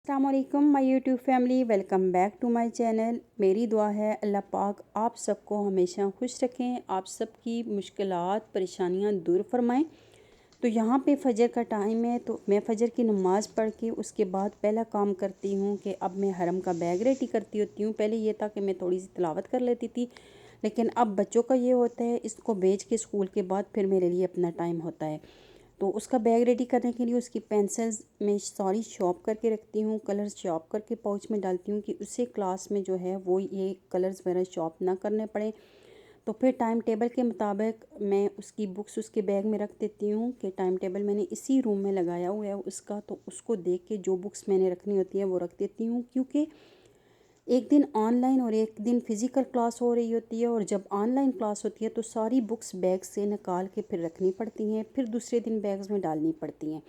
अस्सलामुअलैकुम my YouTube family, welcome back to my channel. मेरी दुआ है अल्लाह पाक आप सबको हमेशा खुश रखें, आप सबकी मुश्किलात परेशानियां दूर फरमाएं। तो यहाँ पे फ़जर का टाइम है, तो मैं फ़जर की नमाज़ पढ़ के उसके बाद पहला काम करती हूँ कि अब मैं हरम का बैग रेडी करती होती हूँ। पहले ये था कि मैं थोड़ी सी तिलावत कर लेती थी, लेकिन अब बच्चों का ये होता है, इसको भेज के स्कूल के बाद फिर मेरे लिए अपना टाइम होता है। तो उसका बैग रेडी करने के लिए उसकी पेंसिल्स मैं सारी शॉप करके रखती हूँ, कलर्स शॉप करके पाउच में डालती हूँ कि उसे क्लास में जो है वो ये कलर्स वगैरह शॉप ना करने पड़े। तो फिर टाइम टेबल के मुताबिक मैं उसकी बुक्स उसके बैग में रख देती हूँ कि टाइम टेबल मैंने इसी रूम में लगाया हुआ है उसका, तो उसको देख के जो बुक्स मैंने रखनी होती है वो रख देती हूँ। क्योंकि एक दिन ऑनलाइन और एक दिन फ़िज़िकल क्लास हो रही होती है, और जब ऑनलाइन क्लास होती है तो सारी बुक्स बैग से निकाल के फिर रखनी पड़ती हैं, फिर दूसरे दिन बैग्स में डालनी पड़ती हैं।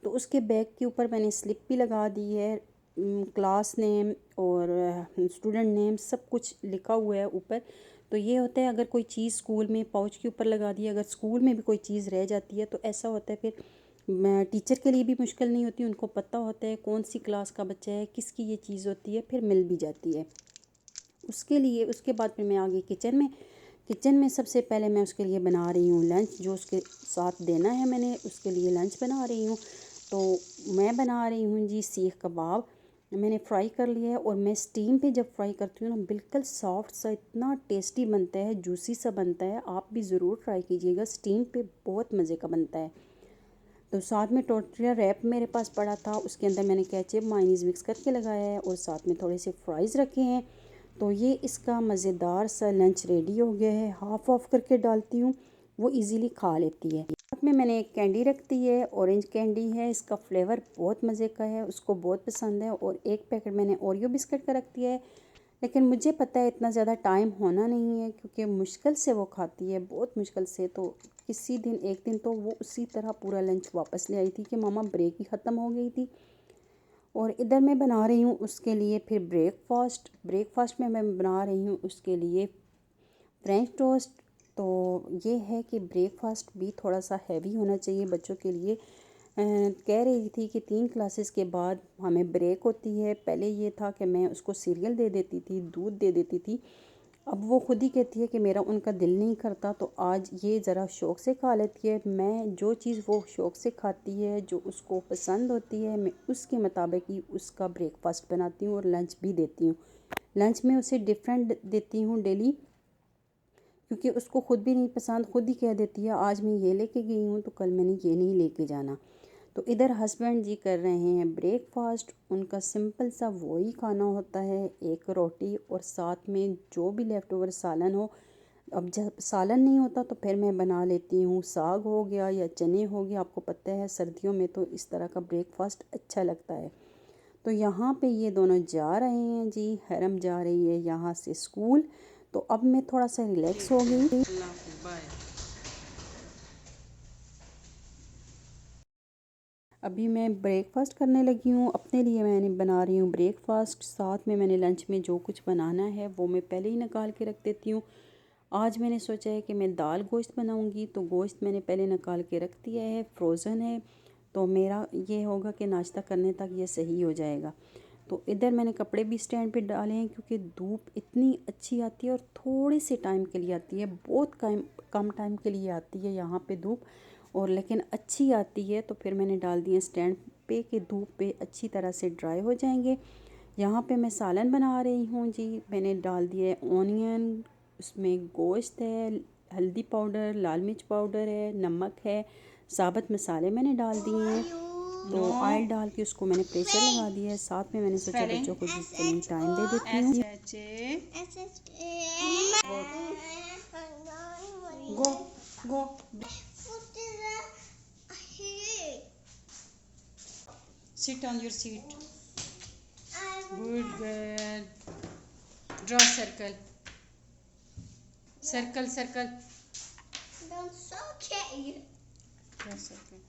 तो उसके बैग के ऊपर मैंने स्लिप भी लगा दी है, क्लास नेम और स्टूडेंट नेम सब कुछ लिखा हुआ है ऊपर। तो ये होता है, अगर कोई चीज़ स्कूल में पाउच के ऊपर लगा दी, अगर स्कूल में भी कोई चीज़ रह जाती है तो ऐसा होता है फिर टीचर के लिए भी मुश्किल नहीं होती, उनको पता होता है कौन सी क्लास का बच्चा है, किसकी ये चीज़ होती है, फिर मिल भी जाती है। उसके बाद फिर मैं आ गई किचन में सबसे पहले मैं उसके लिए बना रही हूँ लंच, जो उसके साथ देना है मैंने उसके लिए लंच बना रही हूँ। तो मैं बना रही हूँ जी सीख कबाब। मैंने फ्राई कर लिया है, और मैं स्टीम पे जब फ्राई करती हूँ ना बिल्कुल सॉफ्ट सा इतना टेस्टी बनता है, जूसी सा बनता है। आप भी ज़रूर ट्राई कीजिएगा, स्टीम पे बहुत मज़े का बनता है। तो साथ में टोटरिया रैप मेरे पास पड़ा था, उसके अंदर मैंने केचप मायोनीज़ मिक्स करके लगाया है, और साथ में थोड़े से फ्राइज़ रखे हैं। तो ये इसका मज़ेदार सा लंच रेडी हो गया है। हाफ़ ऑफ करके डालती हूँ, वो इजीली खा लेती है। साथ में मैंने एक कैंडी रख दी है, ऑरेंज कैंडी है, इसका फ्लेवर बहुत मज़े का है, उसको बहुत पसंद है। और एक पैकेट मैंने ओरियो बिस्किट का रख दिया है, लेकिन मुझे पता है इतना ज़्यादा टाइम होना नहीं है, क्योंकि मुश्किल से वो खाती है, बहुत मुश्किल से। तो किसी दिन एक दिन तो वो उसी तरह पूरा लंच वापस ले आई थी कि मामा ब्रेक ही ख़त्म हो गई थी। और इधर मैं बना रही हूँ उसके लिए फिर ब्रेकफास्ट में मैं बना रही हूँ उसके लिए फ्रेंच टोस्ट। तो ये है कि ब्रेकफास्ट भी थोड़ा सा हैवी होना चाहिए बच्चों के लिए। कह रही थी कि 3 क्लासेस के बाद हमें ब्रेक होती है। पहले ये था कि मैं उसको सीरियल दे देती थी, दूध दे देती थी, अब वो खुद ही कहती है कि मेरा उनका दिल नहीं करता। तो आज ये ज़रा शौक़ से खा लेती है। मैं जो चीज़ वो शौक़ से खाती है, जो उसको पसंद होती है, मैं उसके मुताबिक ही उसका ब्रेकफास्ट बनाती हूँ और लंच भी देती हूँ। लंच में उसे डिफरेंट देती हूँ डेली, क्योंकि उसको खुद भी नहीं पसंद, खुद ही कह देती है आज मैं ये लेके गई हूँ तो कल मैंने ये नहीं लेके जाना। तो इधर हस्बैंड जी कर रहे हैं ब्रेकफास्ट। उनका सिंपल सा वही खाना होता है, एक रोटी और साथ में जो भी लेफ़्ट ओवर सालन हो। अब जब सालन नहीं होता तो फिर मैं बना लेती हूँ साग हो गया या चने हो गया। आपको पता है सर्दियों में तो इस तरह का ब्रेकफास्ट अच्छा लगता है। तो यहाँ पे ये दोनों जा रहे हैं जी, हरम जा रही है यहाँ से स्कूल। तो अब मैं थोड़ा सा रिलैक्स हो गई। अभी मैं ब्रेकफास्ट करने लगी हूँ, अपने लिए मैंने बना रही हूँ ब्रेकफास्ट। साथ में मैंने लंच में जो कुछ बनाना है वो मैं पहले ही निकाल के रख देती हूँ। आज मैंने सोचा है कि मैं दाल गोश्त बनाऊँगी, तो गोश्त मैंने पहले निकाल के रख दिया है, फ्रोज़न है। तो मेरा ये होगा कि नाश्ता करने तक ये सही हो जाएगा। तो इधर मैंने कपड़े भी स्टैंड पे डाले हैं, क्योंकि धूप इतनी अच्छी आती है और थोड़े से टाइम के लिए आती है, बहुत कम टाइम के लिए आती है यहाँ पे धूप, और लेकिन अच्छी आती है। तो फिर मैंने डाल दिए स्टैंड पे कि धूप पे अच्छी तरह से ड्राई हो जाएंगे। यहाँ पे मैं सालन बना रही हूँ जी। मैंने डाल दिया है ऑनियन, उसमें गोश्त है, हल्दी पाउडर, लाल मिर्च पाउडर है, नमक है, साबुत मसाले मैंने डाल दिए हैं। तो ऑयल डाल के उसको मैंने प्रेशर लगा दिया है। साथ में मैंने सोचा बच्चों को भी टाइम दे देती हूँ। गो गो sit on your seat. Good girl. Draw circle. Circle. Draw circle.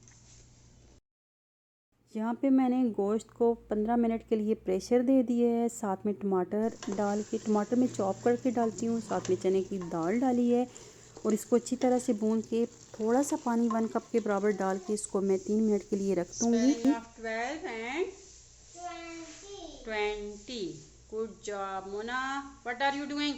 यहाँ पे मैंने गोश्त को 15 मिनट के लिए प्रेशर दे दिया है। साथ में टमाटर डाल के, टमाटर में चॉप करके डालती हूँ, साथ में चने की दाल डाली है, और इसको अच्छी तरह से भून के थोड़ा सा पानी 1 कप के बराबर डाल के इसको मैं 3 मिनट के लिए रख दूँगी। 20. Good job Mona, what are you doing?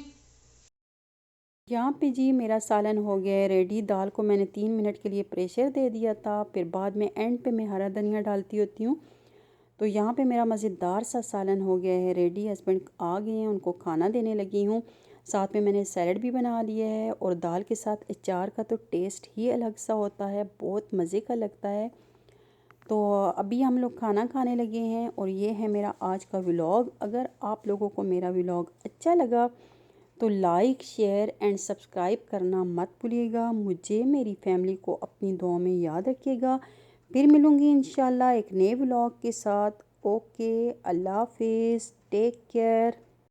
यहाँ पे जी मेरा सालन हो गया है रेडी। दाल को मैंने 3 मिनट के लिए प्रेशर दे दिया था, फिर बाद में एंड पे मैं हरा धनिया डालती होती हूँ। तो यहाँ पे मेरा मज़ेदार सा सालन हो गया है रेडी। हस्बैंड आ गए हैं, उनको खाना देने लगी हूँ। साथ में मैंने सैलड भी बना लिया है और दाल के साथ अचार का तो टेस्ट ही अलग सा होता है, बहुत मज़े का लगता है। तो अभी हम लोग खाना खाने लगे हैं और ये है मेरा आज का व्लॉग। अगर आप लोगों को मेरा व्लॉग अच्छा लगा तो लाइक शेयर एंड सब्सक्राइब करना मत भूलिएगा। मुझे मेरी फैमिली को अपनी दुआ में याद रखिएगा। फिर मिलूँगी इंशाल्लाह एक नए व्लॉग के साथ। ओके, अल्लाह हाफिज़, टेक केयर।